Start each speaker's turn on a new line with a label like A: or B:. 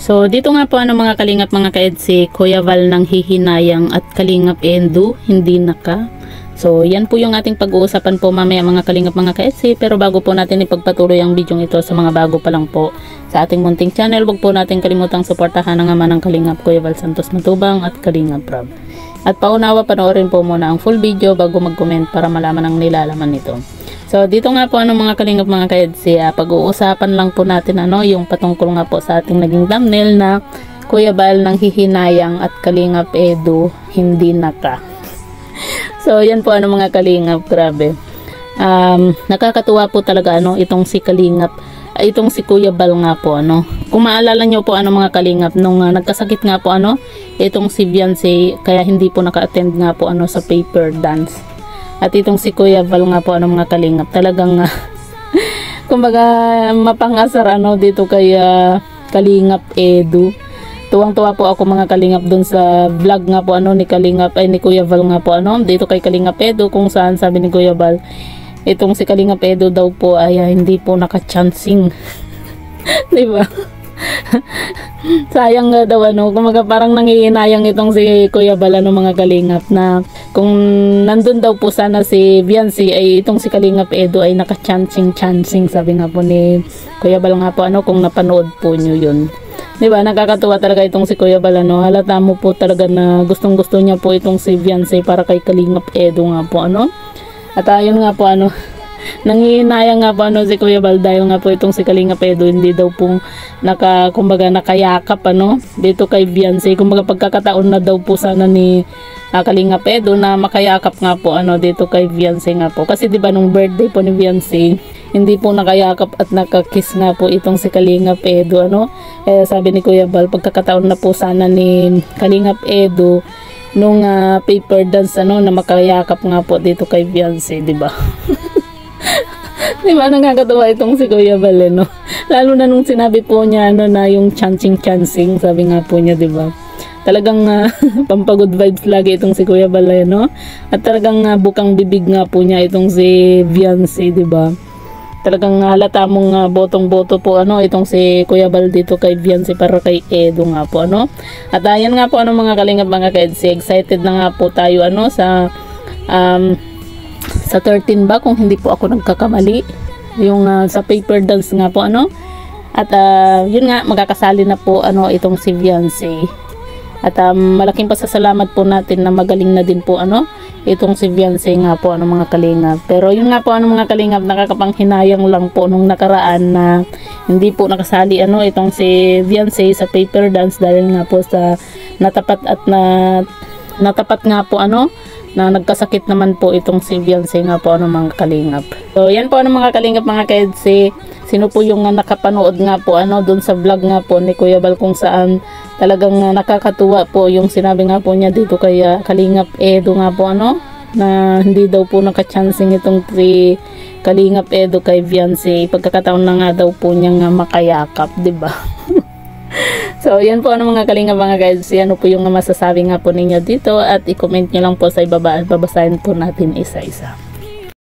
A: So dito nga po mga kalingap mga ka-EDSI, Kuya Val ng hihinayang at Kalingap Endo hindi naka. So yan po yung ating pag-uusapan po mamaya mga kalingap mga ka-EDSI. Pero bago po natin ipagpatuloy ang video ito sa mga bago pa lang po sa ating munting channel, wag po natin kalimutang suportahan ang ama ng Kalingap Kuya Val Santos Matubang at Kalingap Rob. At paunawa panoorin po muna ang full video bago mag-comment para malaman ang nilalaman nito. So dito nga po mga kalingap mga ka-EDSI, pag-uusapan lang po natin yung patungkol nga po sa ating naging thumbnail na Kuya Val ng hihinayang at Kalingap Edu hindi naka. So yan po mga kalingap, grabe. Nakakatuwa po talaga itong si Kalingap, itong si Kuya Val nga po Kung maalala nyo po mga kalingap, nung nagkasakit nga po itong si Beyonce, kaya hindi po naka-attend nga po sa paper dance. At itong si Kuya Val nga po mga kalingap, talagang kumbaga mapangasar dito kay Kalingap Edu. Tuwang-tuwa po ako mga kalingap dun sa vlog nga po ni Kalingap ni Kuya Val nga po dito kay Kalingap Edu, kung saan sabi ni Kuya Val, itong si Kalingap Edu daw po ay hindi po naka-chancing. Diba? Sayang nga daw kumaga parang nangihinayang itong si Kuya Val mga kalingap, na kung nandun daw po sana si Beyonce ay itong si Kalingap Edu ay naka-chancing sabi nga po ni Kuya Val nga po kung napanood po nyo yun. Diba, nakakatuwa talaga itong si Kuya Val halata mo po talaga na gustong gusto niya po itong si Beyonce para kay Kalingap Edu nga po at ayun nga po nangihinayang nga po si Kuya Val dahil nga po itong si Kalingap Edu hindi daw pong kumbaga nakayakap dito kay Beyonce. Kumbaga pagkakataon na daw po sana ni Kalingap Edu na makayakap nga po dito kay Beyonce nga po, kasi diba nung birthday po ni Beyonce hindi po nakayakap at nakakiss nga po itong si Kalingap Edu sabi ni Kuya Val, pagkakataon na po sana ni Kalingap Edu nung paper dance na makayakap nga po dito kay Beyonce, diba? Diba nakakatuwa itong si Kuya Val lalo na nung sinabi po niya na yung chancing sabi nga po niya, diba? Talagang pampagod vibes lagi itong si Kuya Val at talagang bukang bibig nga po niya itong si Beyonce, diba? Talagang halata mong botong-boto po itong si Kuya Val dito kay Beyonce para kay Edu nga po At ayan nga po mga kalingap mga ka-EDSI, excited na nga po tayo sa 13 ba kung hindi po ako nagkakamali, yung sa paper dance nga po at yun nga magkakasali na po itong si Beyonce. At malaking pasasalamat po natin na magaling na din po itong si Beyonce nga po mga kalingap. Pero yun nga po mga kalingap, nakakapanghinayang lang po nung nakaraan na hindi po nakasali itong si Beyonce sa paper dance dahil nga po sa natapat nga po na nagkasakit naman po itong si Beyonce nga po mga kalingap. So yan po mga kalingap mga ka-EDSI, sino po yung nakapanood nga po dun sa vlog nga po ni Kuya Val, kung saan talagang nakakatuwa po yung sinabi nga po niya dito kay Kalingap Edu nga po na hindi daw po naka-chancing itong si Kalingap Edu kay Beyonce, pagkakataon na nga daw po niyang makayakap, diba? So yan po mga kalingap mga ka-EDSI, po yung masasabi nga po ninyo dito, at i-comment nyo lang po sa ibaba at babasahin po natin isa-isa.